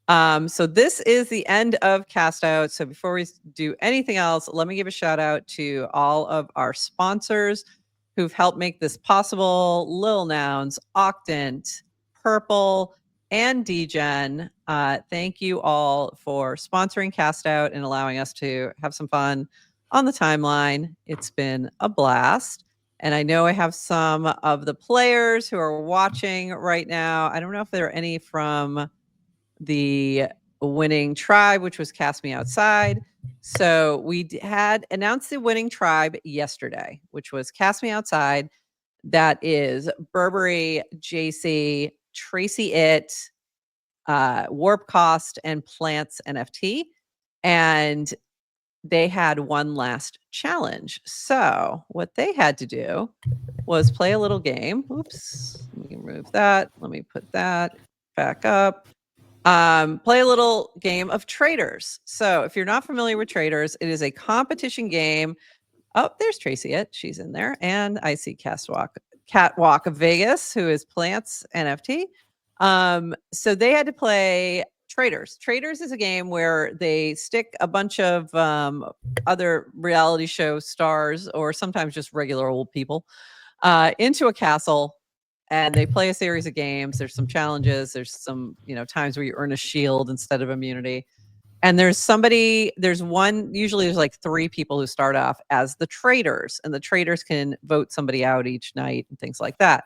So this is the end of CastOut. So before we do anything else, let me give a shout out to all of our sponsors who've helped make this possible. Lil Nouns, Octant, Purple, and DGen. Thank you all for sponsoring CastOut and allowing us to have some fun on the timeline. It's been a blast. And I know I have some of the players who are watching right now. I don't know if there are any from the winning tribe, which was Cast Me Outside. So we had announced the winning tribe yesterday, which was Cast Me Outside. That is Burberry, JC, Tracy It, Warpcast, and Plants NFT. And they had one last challenge. So what they had to do was play a little game. Oops, let me remove that. Let me put that back up. Play a little game of traders. So if you're not familiar with traders, it is a competition game. Oh, there's Tracy It. She's in there. And I see Catwalk of Vegas, who is Plants NFT. So they had to play Traders. Traders is a game where they stick a bunch of other reality show stars or sometimes just regular old people into a castle, and they play a series of games. There's some challenges. There's some, times where you earn a shield instead of immunity. And there's usually there's like 3 people who start off as the traders, and the traders can vote somebody out each night and things like that.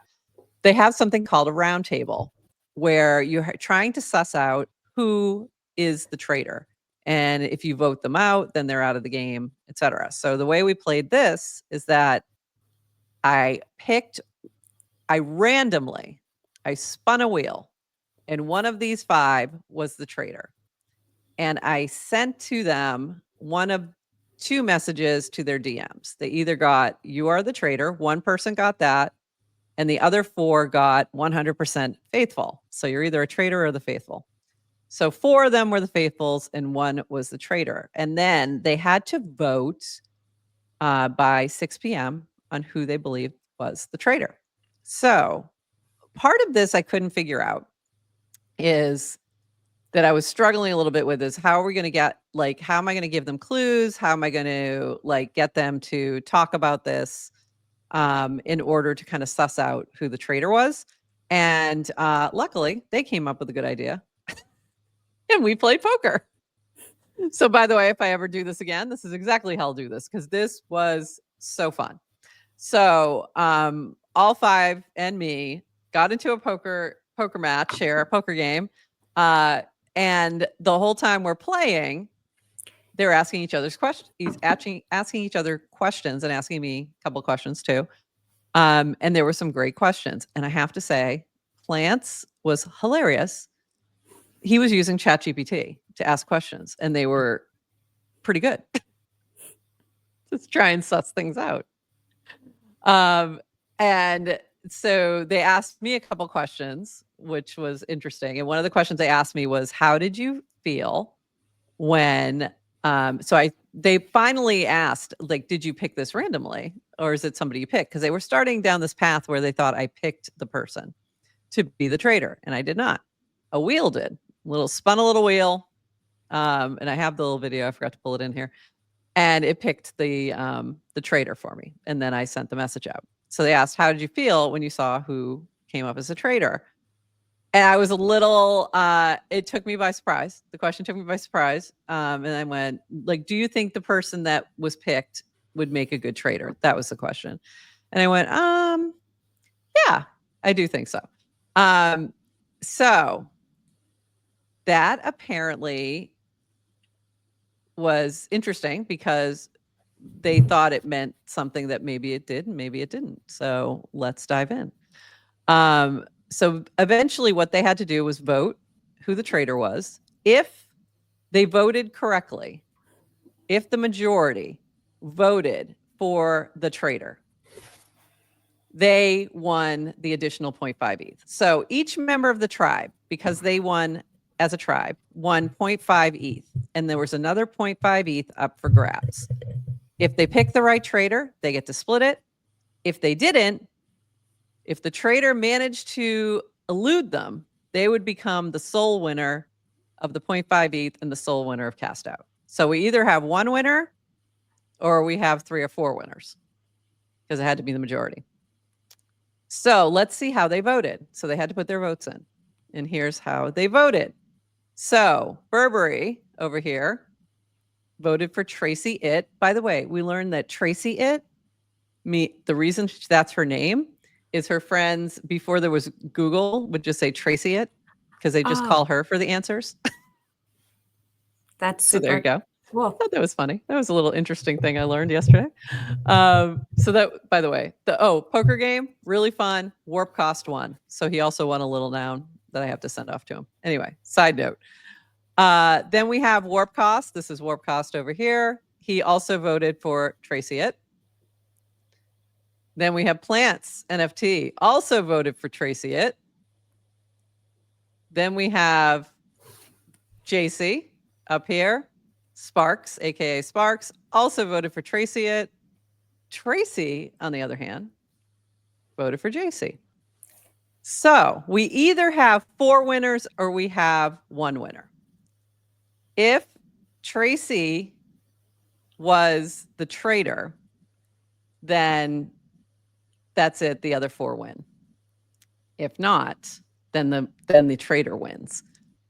They have something called a round table where you're trying to suss out who is the trader. And if you vote them out, then they're out of the game, etc. So the way we played this is that I randomly spun a wheel, and one of these 5 was the trader. And I sent to them one of 2 messages to their DMs. They either got, "You are the trader." One person got that, and the other 4 got 100% faithful. So you're either a trader or the faithful. So 4 of them were the faithfuls and 1 was the trader. And then they had to vote by 6 p.m. on who they believed was the trader. So part of this I couldn't figure out is that I was struggling a little bit with is how are we going to get, how am I going to give them clues? How am I going to get them to talk about this in order to kind of suss out who the trader was? And luckily they came up with a good idea and we played poker. So by the way, if I ever do this again, this is exactly how I'll do this because this was so fun. So all 5 and me got into a poker match here, a poker game. And the whole time we're playing, they're asking each other's questions. He's asking each other questions and asking me a couple questions too. And there were some great questions. And I have to say, Plants was hilarious. He was using ChatGPT to ask questions, and they were pretty good. Just try and suss things out. And so they asked me a couple questions, which was interesting. And one of the questions they asked me was, how did you feel when, they finally asked, did you pick this randomly or is it somebody you picked? Because they were starting down this path where they thought I picked the person to be the trader, and I did not. A wheel did. Spun a little wheel. And I have the little video. I forgot to pull it in here. And it picked the trader for me. And then I sent the message out. So they asked, how did you feel when you saw who came up as a trader? And I was a little, it took me by surprise. The question took me by surprise. And I went, like, do you think the person that was picked would make a good trader? That was the question. And I went, yeah, I do think so. So that apparently was interesting because they thought it meant something that maybe it did and maybe it didn't. So let's dive in. So eventually what they had to do was vote who the trader was. If they voted correctly, if the majority voted for the trader, they won the additional 0.5 ETH. So each member of the tribe, because they won as a tribe, won 0.5 ETH. And there was another 0.5 ETH up for grabs. If they picked the right trader, they get to split it. If they didn't, if the trader managed to elude them, they would become the sole winner of the 0.5 ETH and the sole winner of CastOut. So we either have one winner or we have 3 or 4 winners because it had to be the majority. So let's see how they voted. So they had to put their votes in. And here's how they voted. So Burberry over here voted for Tracy It. By the way, we learned that Tracy It, the reason that's her name is her friends, before there was Google, would just say Tracy It because they just call her for the answers. That's so super there you go. cool. I thought that was funny. That was a little interesting thing I learned yesterday. So that, by the way, poker game, really fun. Warpcast won. So he also won a little noun that I have to send off to him. Anyway, side note. Then we have Warpcast. This is Warpcast over here. He also voted for Tracy It. Then we have Plants NFT, also voted for Tracy It. Then we have JC up here. Sparks, aka Sparks, also voted for Tracy It. Tracy, on the other hand, voted for JC. So we either have 4 winners or we have 1 winner. If Tracy was the trader, then that's it. The other 4 win. If not, then the trader wins.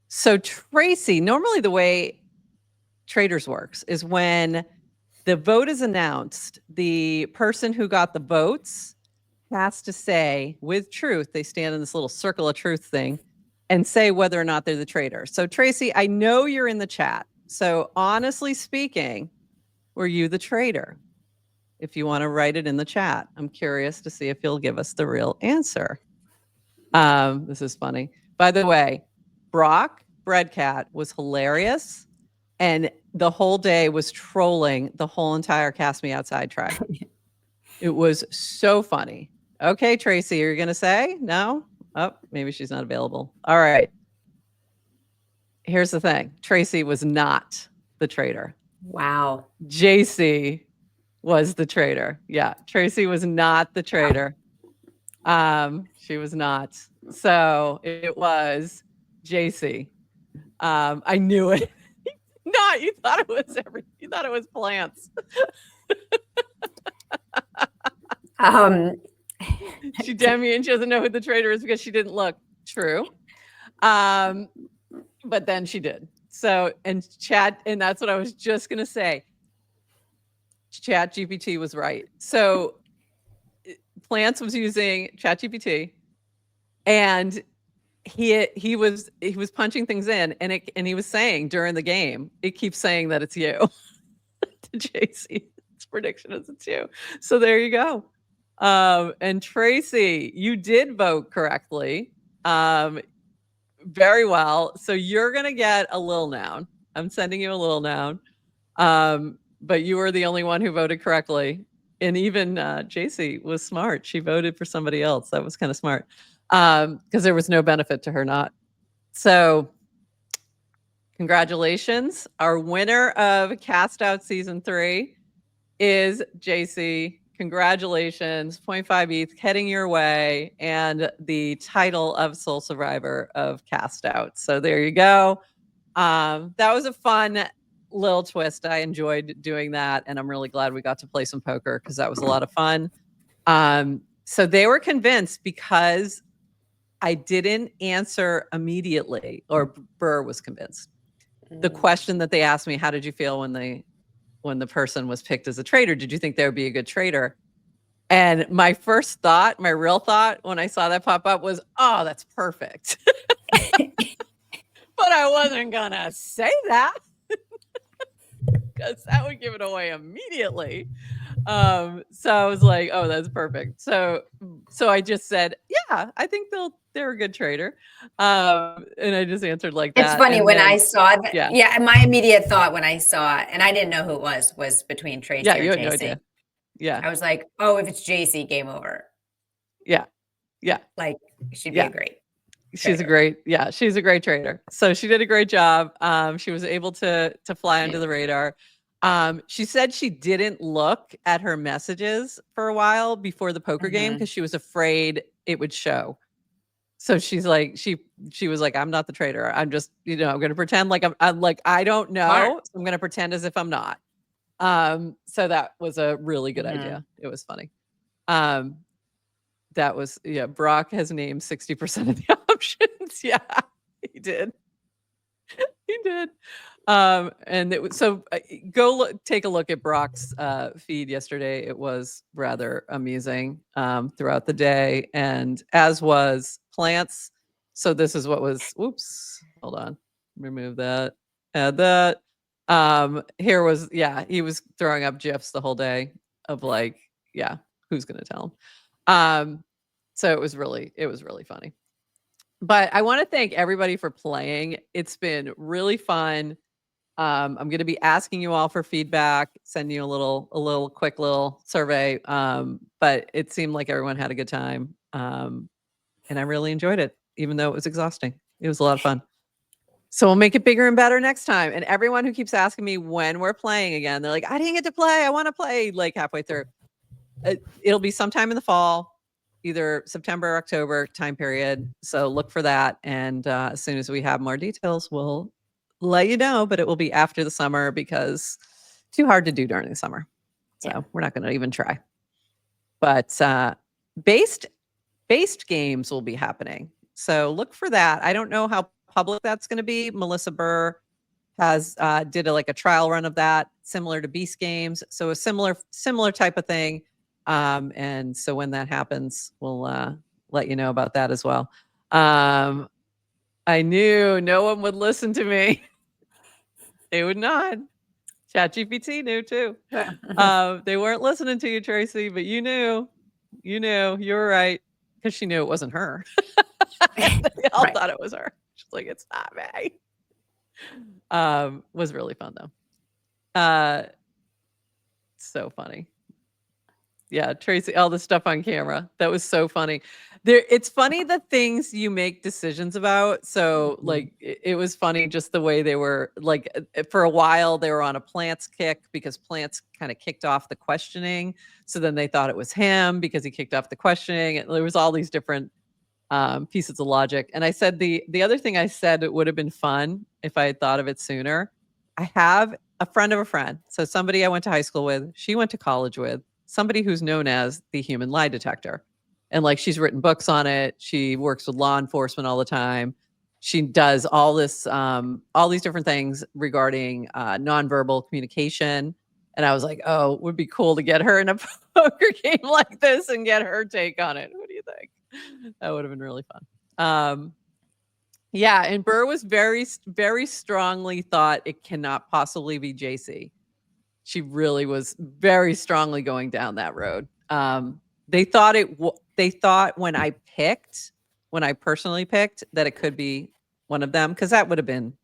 So Tracy, normally the way traders works is when the vote is announced, the person who got the votes has to say with truth, they stand in this little circle of truth thing and say whether or not they're the trader. So Tracy, I know you're in the chat. So honestly speaking, were you the trader? If you want to write it in the chat, I'm curious to see if you'll give us the real answer. This is funny. By the way, Brock Breadcat was hilarious. And the whole day was trolling the whole entire Cast Me Outside tribe. It was so funny. Okay, Tracy, you're going to say no? Oh, maybe she's not available. All right. Here's the thing. Tracy was not the trader. Wow. JC was the trader. Yeah, Tracy was not the trader. She was not. So it was JC. I knew it. Not, you thought it was you thought it was plants. She Demian, she doesn't know who the trader is because she didn't look. True. But then she did. So, and chat, and that's what I was just gonna say. Chat GPT was right. So Plants was using Chat GPT, and he was punching things in, and he was saying during the game, it keeps saying that it's you. To JC, its prediction is it's you. So there you go. And Tracy, you did vote correctly. Very well. So you're gonna get a little noun. I'm sending you a little noun. But you were the only one who voted correctly. And even JC was smart. She voted for somebody else. That was kind of smart. Because there was no benefit to her not. So congratulations. Our winner of CastOut Season 3 is JC. Congratulations. 0.5 ETH heading your way, and the title of Sole Survivor of CastOut. So there you go. That was a fun little twist. I enjoyed doing that, and I'm really glad we got to play some poker because that was a lot of fun. So they were convinced because I didn't answer immediately, or Burr was convinced. The question that they asked me, how did you feel when the person was picked as a trader? Did you think they would be a good trader? And my first thought, my real thought when I saw that pop up was, oh, that's perfect. But I wasn't gonna say that because that would give it away immediately. So I was like, oh, that's perfect. So I just said, yeah, I think they're a good trader. And I just answered like that. It's funny and when then, I saw that. yeah. Yeah, my immediate thought when I saw it, and I didn't know who it was between Tracy Yeah, or you had JC. no idea. Yeah. I was like, oh, if it's JC, game over. Yeah. Yeah. Like, she'd be a great She's a trader. she's a great trader. So she did a great job. She was able to fly under the radar. She said she didn't look at her messages for a while before the poker game because she was afraid it would show. So she's like, she was like, I'm not the trader. I'm just, I'm going to pretend like I'm like, I don't know. Smart. So I'm going to pretend as if I'm not. So that was a really good idea. It was funny. That was, Brock has named 60% of the options. Yeah, he did. He did. And it was, so go take a look at Brock's feed yesterday. It was rather amusing throughout the day, and as was Plants. So this is what was, whoops, hold on, remove that, add that. Here was, he was throwing up GIFs the whole day of like, who's going to tell him? So it was really funny. But I want to thank everybody for playing. It's been really fun. I'm going to be asking you all for feedback, sending you a quick little survey. But it seemed like everyone had a good time. And I really enjoyed it, even though it was exhausting. It was a lot of fun. So we'll make it bigger and better next time. And everyone who keeps asking me when we're playing again, they're like, I didn't get to play. I want to play, like halfway through. It'll be sometime in the fall, either September or October time period. So look for that. And as soon as we have more details, we'll let you know, but it will be after the summer because too hard to do during the summer. So we're not going to even try. But based games will be happening. So look for that. I don't know how public that's going to be. Melissa Burr has did like a trial run of that, similar to Beast Games. So a similar type of thing. And so when that happens, we'll let you know about that as well. I knew no one would listen to me. They would not. ChatGPT knew too. They weren't listening to you, Tracy, but you knew. You were right because she knew it wasn't her. They all thought it was her. She's like, it's not me. Was really fun though. So funny. Yeah, Tracy, all the stuff on camera. That was so funny. It's funny the things you make decisions about. So like it was funny just the way they were like for a while they were on a Plants kick because Plants kind of kicked off the questioning. So then they thought it was him because he kicked off the questioning. And there was all these different pieces of logic. And I said the other thing I said it would have been fun if I had thought of it sooner. I have a friend of a friend. So somebody I went to high school with, she went to college with, somebody who's known as the human lie detector. And like she's written books on it. She works with law enforcement all the time. She does all this, all these different things regarding nonverbal communication. And I was like, oh, it would be cool to get her in a poker game like this and get her take on it. What do you think? That would have been really fun. Yeah, and Burr was very, very strongly thought it cannot possibly be JC. She really was very strongly going down that road. They thought when I personally picked that it could be one of them because that would have been,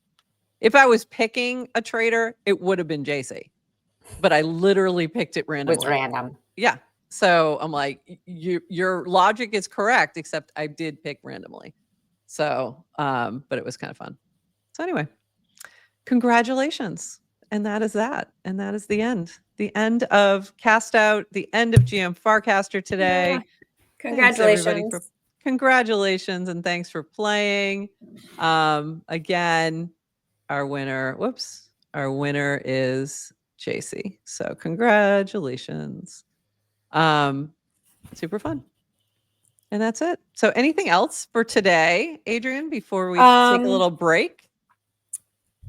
if I was picking a trader, it would have been JC. But I literally picked it randomly. It was random. Yeah. So I'm like, your logic is correct, except I did pick randomly. So, but it was kind of fun. So anyway, congratulations. And that is that. And that is the end. The end of CastOut, the end of GM Farcaster today. Yeah. Congratulations. Congratulations and thanks for playing. Again, our winner is JC. So congratulations. Super fun. And that's it. So anything else for today, Adrienne, before we take a little break?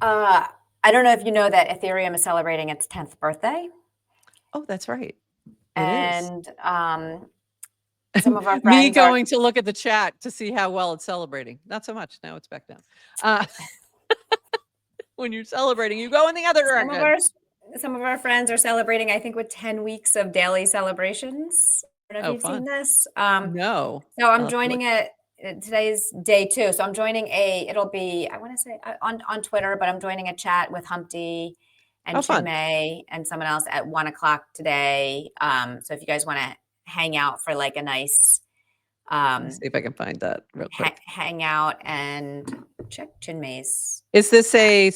I don't know if you know that Ethereum is celebrating its 10th birthday. Oh, that's right. It and is. Some of our Me friends going to look at the chat to see how well it's celebrating. Not so much. Now it's back down. When you're celebrating, you go in the other direction. Some of our friends are celebrating, I think, with 10 weeks of daily celebrations. I don't know if you've seen this. No. So I'm joining today's day 2. So I'm joining it'll be, I want to say on Twitter, but I'm joining a chat with Humpty and Chinmay and someone else at 1:00 today. So if you guys want to hang out for like a nice, see if I can find that real quick. Hang out and check Chinmay's. Is this a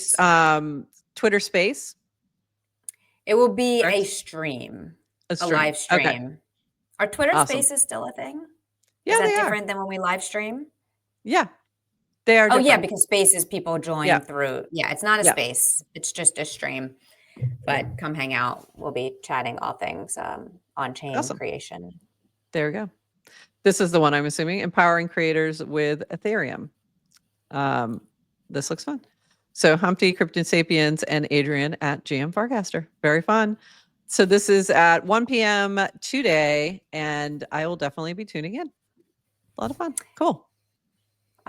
Twitter space? It will be a stream, a live stream. Okay. Are Twitter spaces still a thing? Yeah, is that different than when we live stream? Yeah, they are. Oh, yeah, because spaces people join through. Yeah, it's not a space. It's just a stream. But come hang out. We'll be chatting all things on-chain creation. There we go. This is the one, I'm assuming, empowering creators with Ethereum. This looks fun. So Humpty, Crypto Sapiens, and Adrienne at GM Farcaster. Very fun. So this is at 1 p.m. today, and I will definitely be tuning in. A lot of fun. Cool.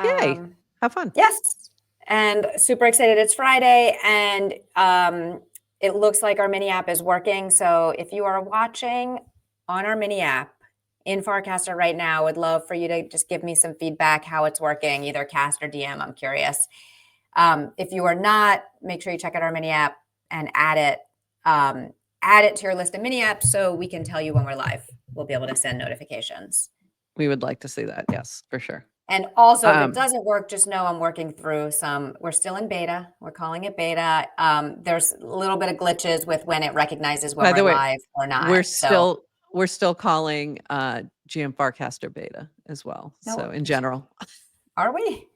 Yay. Have fun. Yes. And super excited. It's Friday, and it looks like our mini app is working. So if you are watching on our mini app in Farcaster right now, would love for you to just give me some feedback how it's working, either cast or DM. I'm curious. If you are not, make sure you check out our mini app and add it to your list of mini apps so we can tell you when we're live. We'll be able to send notifications. We would like to see that. Yes, for sure. And also, if it doesn't work, just know I'm working through we're still in beta. We're calling it beta. There's a little bit of glitches with when it recognizes when we're live or not. We're still calling GM Farcaster beta as well. No, so in general. Are we?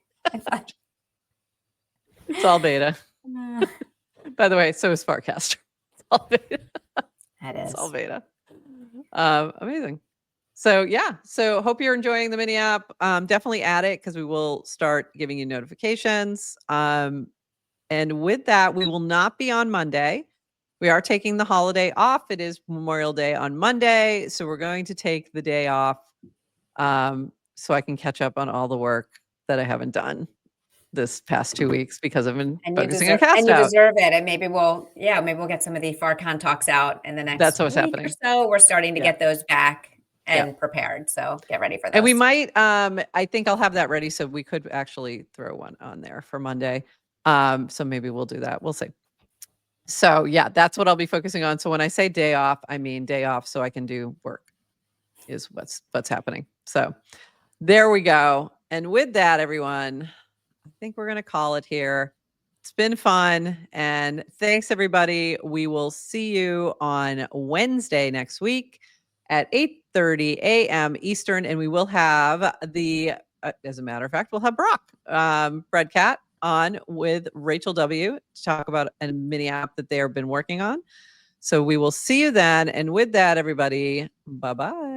It's all beta. By the way, so is Farcaster. It's all beta. That is. It's all beta. Amazing. So yeah, so hope you're enjoying the mini app. Definitely add it because we will start giving you notifications. And with that, we will not be on Monday. We are taking the holiday off. It is Memorial Day on Monday. So we're going to take the day off so I can catch up on all the work that I haven't done this past 2 weeks because I've been focusing on CastOut. And you deserve it. And maybe we'll get some of the FarCon talks out in the next That's what's happening. Or so. We're starting to get those back and prepared. So get ready for those. And we might, I think I'll have that ready. So we could actually throw one on there for Monday. So maybe we'll do that. We'll see. So yeah, that's what I'll be focusing on. So when I say day off, I mean day off so I can do work is what's happening. So there we go. And with that, everyone, I think we're going to call it here. It's been fun. And thanks, everybody. We will see you on Wednesday next week at 8:30 a.m. Eastern. And we will have as a matter of fact, we'll have Brock, Breadcat, on with Rachel W. to talk about a mini app that they have been working on. So we will see you then. And with that, everybody, bye-bye.